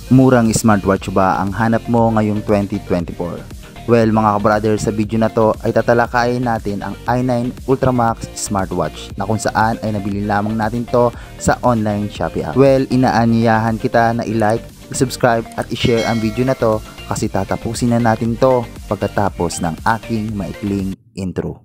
Murang smartwatch ba ang hanap mo ngayong 2024? Well mga kabrother, sa video na to ay tatalakayin natin ang i9 Ultramax smartwatch na kung saan ay nabili lamang natin to sa online Shopee app. Well, inaanyayahan kita na i-like, i-subscribe at i-share ang video na to kasi tatapusin na natin to pagkatapos ng aking maikling intro.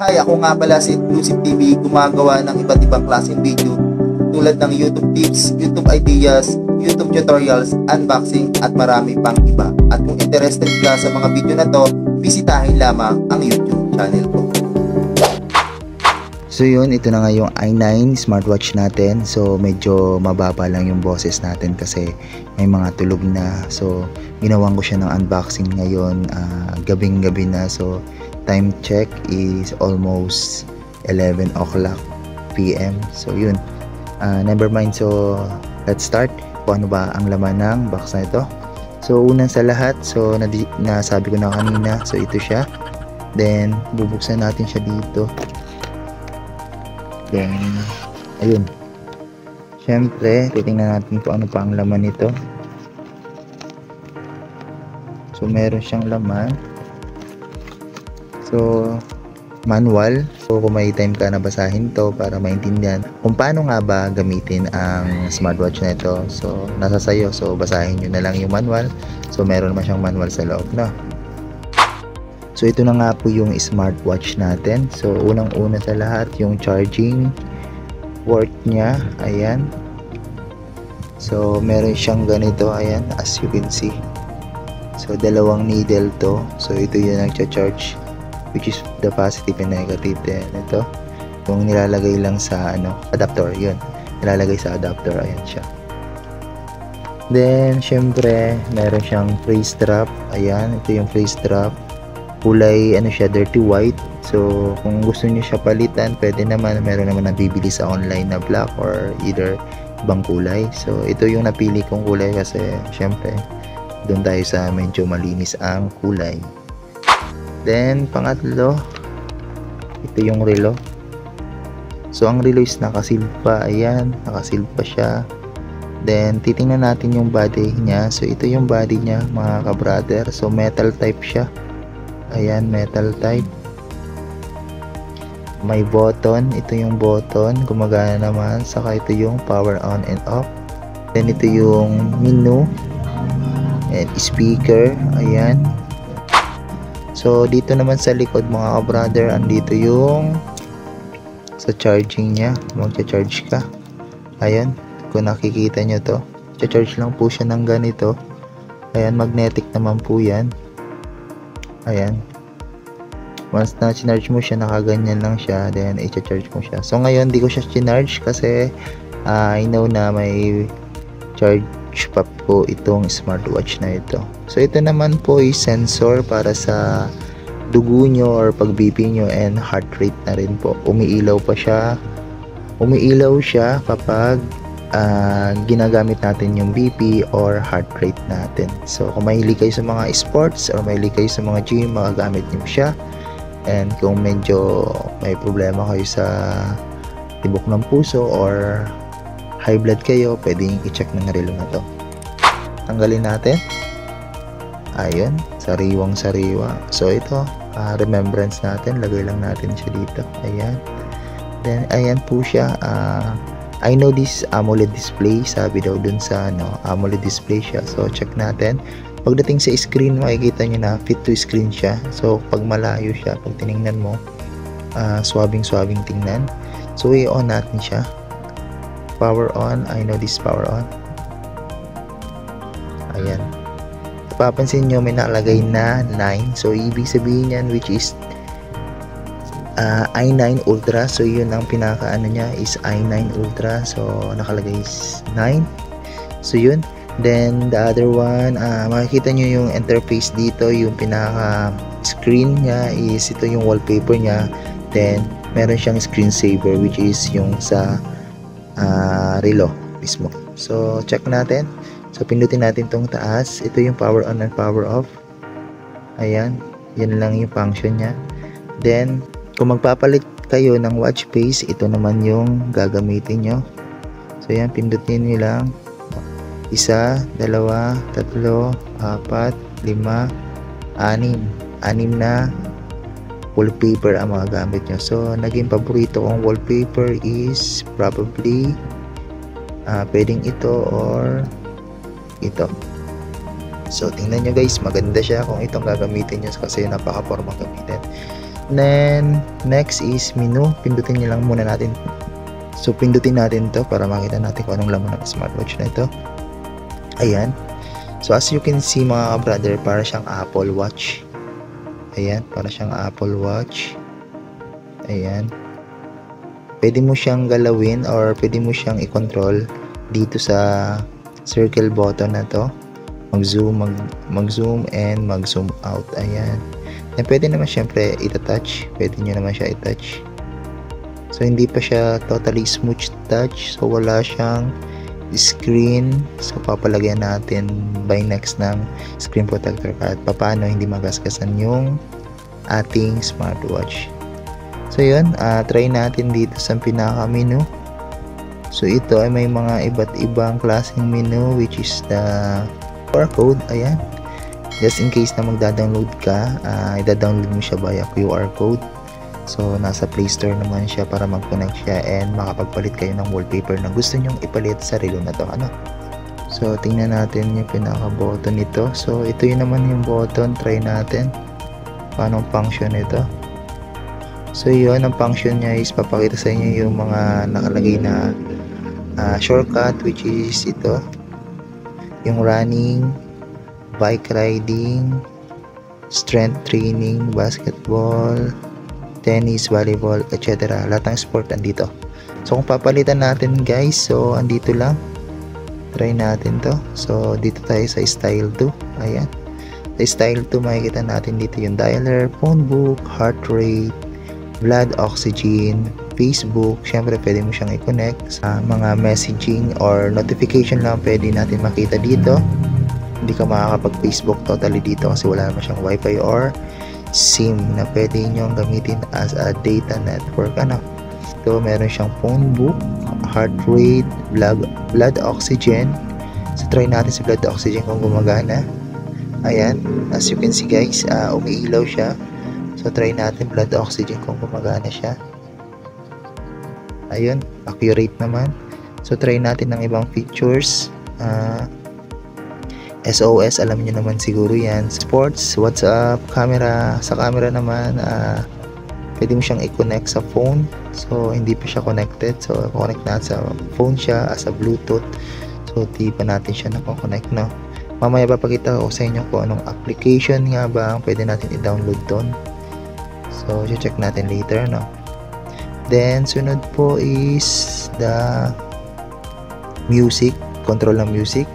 Hi, ako nga pala si Exclusive TV, gumagawa ng iba't ibang klaseng video tulad ng YouTube tips, YouTube ideas, YouTube tutorials, unboxing at marami pang iba. At kung interested ka sa mga video na to, bisitahin lamang ang YouTube channel ko. So yun, ito na nga yung i9 smartwatch natin. So medyo mababa lang yung boses natin kasi may mga tulog na. So ginawan ko siya ng unboxing ngayon, gabing-gabi na. So time check is almost 11 o'clock PM. So yun, never mind. So let's start. Kung ano ba ang laman ng box na ito. So unang sa lahat, so nasabi ko na kanina, so ito siya. Then bubuksan natin siya dito. Then ayun, syempre titingnan natin kung ano pa ang laman nito. So meron siyang laman. So, manual. So, kung may time ka na basahin to para maintindihan kung paano nga ba gamitin ang smartwatch na ito. So, nasa sayo. So, basahin nyo na lang yung manual. So, meron naman siyang manual sa loob, no? So, ito na nga po yung smartwatch natin. So, unang-una sa lahat, yung charging port niya. Ayan. So, meron siyang ganito. Ayan, as you can see. So, dalawang needle to. So, ito yung nagcha-charge, which is the positive and negative. Then ito yung nilalagay lang sa adapter, yun nilalagay sa adapter. Ayan siya. Then syempre meron siyang face strap. Ayan, ito yung face strap, kulay siya, dirty white. So kung gusto niyo siya palitan, pwede naman, meron naman nabibili sa online na black or either ibang kulay. So ito yung napili kong kulay kasi syempre doon tayo sa medyo malinis ang kulay. Then, pangatlo, ito yung relo. So, ang relo is nakaseal pa. Ayan, nakaseal pa siya. Then, titingnan natin yung body niya. So, ito yung body niya, mga ka-brother. So, metal type siya. Ayan, metal type. May button. Ito yung button. Gumagana naman. Saka ito yung power on and off. Then, ito yung menu. And speaker. Ayan. So dito naman sa likod mga ka-brother, andito yung sa charging niya, magcha-charge ka. Ayan, kung nakikita nyo to, cha-charge lang po siya ng ganito. Ayan, magnetic naman po yan. Ayan, once na charge mo siya, nakaganyan lang siya, then i-charge mo siya. So ngayon di ko siya charge kasi I know na may charge pa po itong smartwatch na ito. So ito naman po is sensor para sa dugo nyo or pag BP nyo and heart rate na rin po. Umiilaw siya kapag ginagamit natin yung BP or heart rate natin. So kung mahilig kayo sa mga sports or mahilig kayo sa mga gym, magagamit nyo siya. And kung medyo may problema kayo sa tibok ng puso or high blood kayo, pwedeng i-check ng relo na to. Tanggalin natin. Ayun, sariwang-sariwa. So ito, remembrance natin, lagay lang natin siya dito. Ayan. Then ayan po siya. I know this AMOLED display, sabi daw dun sa AMOLED display siya. So check natin. Pagdating sa screen, makikita nyo na fit to screen siya. So pag malayo siya, pag tiningnan mo, swabing-swabing tingnan. So i-on natin siya. Power on. I know this power on. Ayan. Papansin nyo may nakalagay na 9. So ibig sabihin yan, which is i9 Ultra. So yun ang pinaka niya is i9 Ultra. So nakalagay is 9. So yun. Then the other one, makikita nyo yung interface dito. Yung pinaka screen niya is ito yung wallpaper niya. Then meron siyang screensaver, which is yung sa relo mismo. So check natin. So pindutin natin tong taas. Ito yung power on and power off. Ayan, yan lang yung function niya. Then, kung magpapalit kayo ng watch face, ito naman yung gagamitin nyo. So, yan, pindutin nyo lang. 1, 2, 3, 4, 5, 6. 6 na wallpaper ang mga gamit nyo. So, naging paborito kong wallpaper is probably pwedeng ito or ito. So, tingnan nyo guys, maganda siya kung itong gagamitin nyo kasi napaka-formang gamitin. Then, next is menu. Pindutin nyo lang muna natin. So, pindutin natin to para makita natin kung anong laman ng smartwatch na ito. Ayan. So, as you can see mga brother, para siyang Apple Watch. Ayan, para siyang Apple Watch. Ayan. Pwede mo siyang galawin or pwede mo siyang i-control dito sa circle button na to. Mag-zoom and mag-zoom out. Ayan. And pwede naman syempre i-touch. Pwede nyo naman siya i-touch. So, hindi pa siya totally smooth touch. So, wala siyang screen. So, papalagyan natin by next ng screen protector kahit paano hindi magasgasan yung ating smartwatch. So, yun. Try natin dito sa pinaka-menu. So, ito ay may mga iba't ibang klaseng menu which is the QR code. Ayan. Just in case na magda-download ka, i-download mo siya via QR code. So, nasa Play Store naman siya para mag-connect siya and makapagpalit kayo ng wallpaper na gusto nyong ipalit sa relo na to. Ano? So, tingnan natin yung pinaka-button nito. So, ito yun naman yung button. Try natin. Paano function ito? So, yun. Ang function niya is papakita sa inyo yung mga nakalagay na shortcut which is ito. Yung running, bike riding, strength training, basketball, tennis, volleyball, etc. Lahat ng sport andito. So, kung papalitan natin guys, so, andito lang. Try natin to. So, dito tayo sa style 2. Ayan. Sa style 2, makikita natin dito yung dialer, phone book, heart rate, blood oxygen, Facebook. Siyempre, pwede mo siyang i-connect sa mga messaging or notification lang pwede natin makita dito. Hindi ka makakapag-Facebook totally dito kasi wala naman siyang wifi or SIM na pwede nyong gamitin as a data network. Ano? So, meron siyang phone book, heart rate, blood oxygen. So, try natin sa blood oxygen kung gumagana. Ayan. As you can see guys, umiilaw siya. So, try natin blood oxygen kung gumagana siya. Ayun. Accurate naman. So, try natin ng ibang features. SOS, alam niyo naman siguro yan. Sports, WhatsApp, camera. Sa camera naman, pwede mo siyang i-connect sa phone. So, hindi pa siya connected. So, connect na sa phone siya as a Bluetooth. So, di pa natin siya na-connect, no? Mamaya papakita ko sa inyo kung anong application nga ba ang pwede natin i-download doon. So, check natin later, no? Then, sunod po is the music. Control ng music.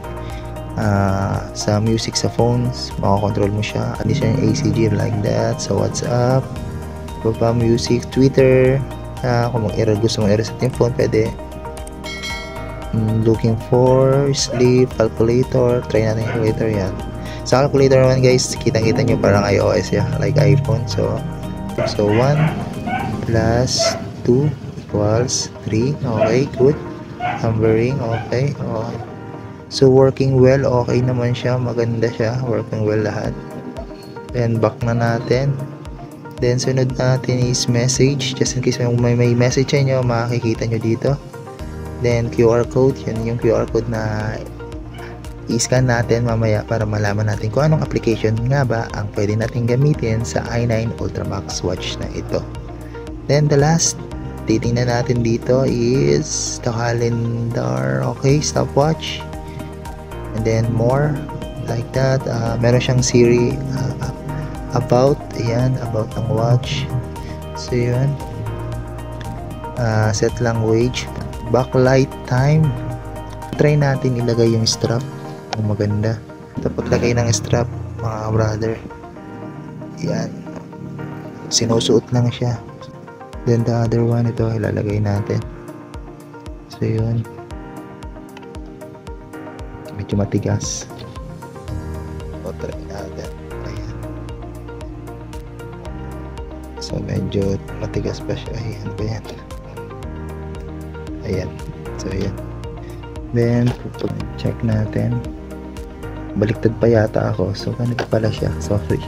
Sa music sa phones, makakontrol mo siya. Hindi siya yung ACG like that. So, WhatsApp, baba music, Twitter. Kung gusto mong i-reset yung phone, pwede. Looking for sleep, calculator. Try natin yung calculator yan. Sa calculator naman guys, kitang-kita nyo parang iOS ya, like iPhone. So 1 plus 2 equals 3. Okay, good. Numbering, okay. So, working well, okay naman siya, maganda siya, working well lahat. Then, back na natin. Then, sunod natin is message, just in case may message sa inyo, makikita nyo dito. Then, QR code, yan yung QR code na i-scan natin mamaya para malaman natin kung anong application nga ba ang pwede natin gamitin sa i9 Ultra Max watch na ito. Then, the last, titingnan natin dito is the calendar, okay, stopwatch. And then more like that. Meron siyang Siri about, ayan, about ng watch. So yun, set language, backlight time. Try natin ilagay yung strap kung maganda. Ito, paglagay ng strap mga brother, yan, sinusuot lang siya. Then the other one, ito ilalagay natin. So yun, medyo matigas. So, try natin. Ayan. So medyo matigas pa siya. Ayan ba yan? Ayan. So ayan. Then check natin. Baliktad pa yata ako. So ganito pala siya. Sorry.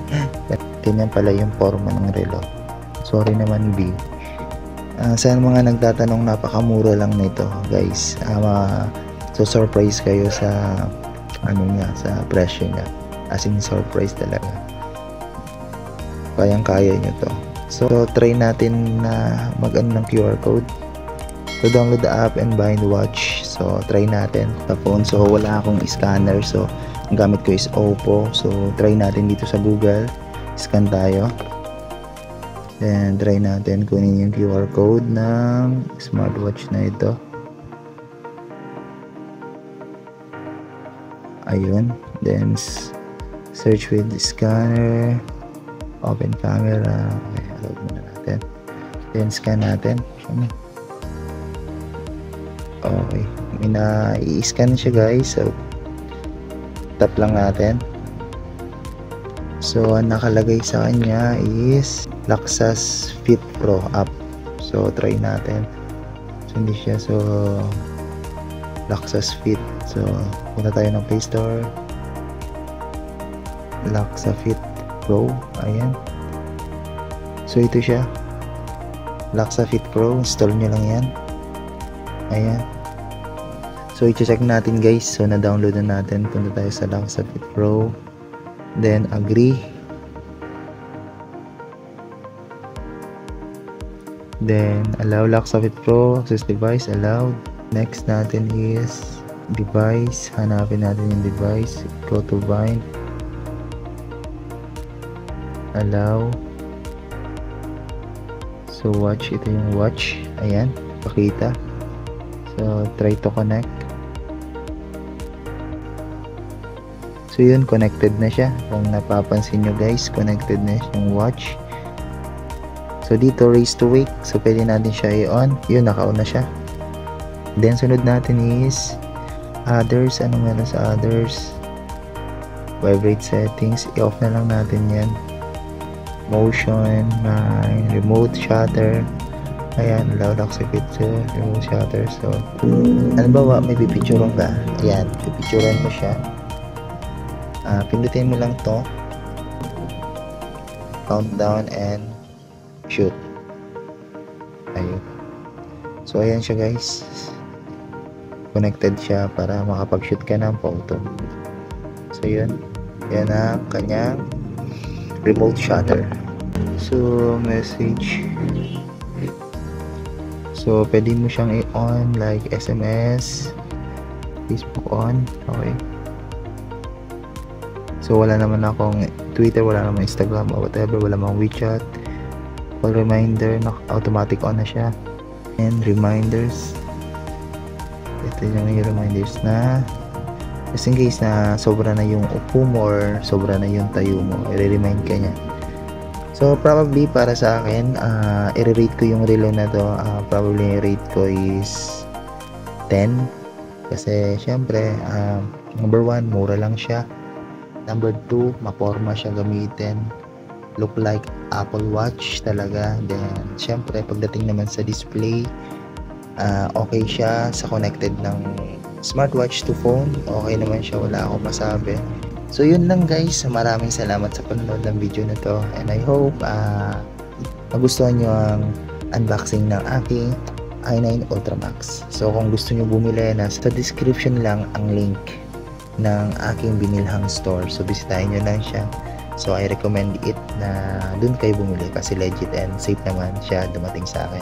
Ganyan pala yung forma ng relo. Sorry naman B. Sa mga nagtatanong, napakamura lang nito guys. So surprise kayo sa ano niya, sa presyo niya. As in surprise talaga. Kayang-kaya nyo to. So try natin na mag-ano ng QR code. So download the app and buy the watch. So try natin sa phone. So wala akong scanner. So ang gamit ko is Oppo. So try natin dito sa Google. Scan tayo. Then try natin kunin yung QR code ng smartwatch na ito. Ayun. Then search with the scanner. Open camera. Okay, load muna natin. Then scan natin. Okay. I-scan siya guys. So tap lang natin. So ang nakalagay sa kanya is Laxas Fit Pro app. So try natin. So hindi siya. So Laxas Fit. So punta tayo ng Play Store. Laxa Fit Pro. Ayan. So ito siya. Laxa Fit Pro. Install nyo lang yan. Ayan. So i-check natin guys. So na-download na natin. Punta tayo sa Laxa Fit Pro. Then agree. Then allow Laxa Fit Pro. Access device. Allowed. Next natin is device. Hanapin natin yung device. Go to bind. Allow. So watch. Ito yung watch. Ayan. Pakita. So try to connect. So yun, connected na siya. Kung napapansin nyo guys, connected na yung watch. So dito, raise to wake. So pwede natin siya i-on. Yun, naka-on na siya. Then sunod natin is others. Ano meron sa others? Vibrate settings. I-off na lang natin yan. Motion, remote shutter. Ayan, allow lock sa picture, remote shutter. So ano ba, may pipicturean ka? Ayan, pipicturean mo siya. Pindutin mo lang to, countdown and shoot. Ayun. So ayan siya guys, connected siya para makapag-shoot ka ng photo. So yun, yan ang kanyang remote shutter. So message. So pwede mo siyang i-on like SMS, Facebook on. Okay. So wala naman akong Twitter, wala naman Instagram or whatever, wala namang WeChat. Call reminder, automatic on na siya. And reminders. Ito yung reminders na just in case na sobra na yung upo mo or sobra na yung tayo mo, i-remind ka niya. So probably para sa akin, i-rate ko yung relo na to. Probably rate ko is 10. Kasi syempre, number 1, mura lang siya. Number 2, maporma siya gamitin. Look like Apple Watch talaga. Then, syempre, pagdating naman sa display, okay siya sa connected ng smartwatch to phone. Okay naman siya, wala akong masabi. So, yun lang guys. Maraming salamat sa panonood ng video na to. And I hope magustuhan nyo ang unboxing ng aking i9 Ultra Max. So, kung gusto nyo bumili, nasa description lang ang link ng aking binilhang store. So bisitahin nyo lang siya. So I recommend it na dun kayo bumili kasi legit and safe naman siya dumating sa akin.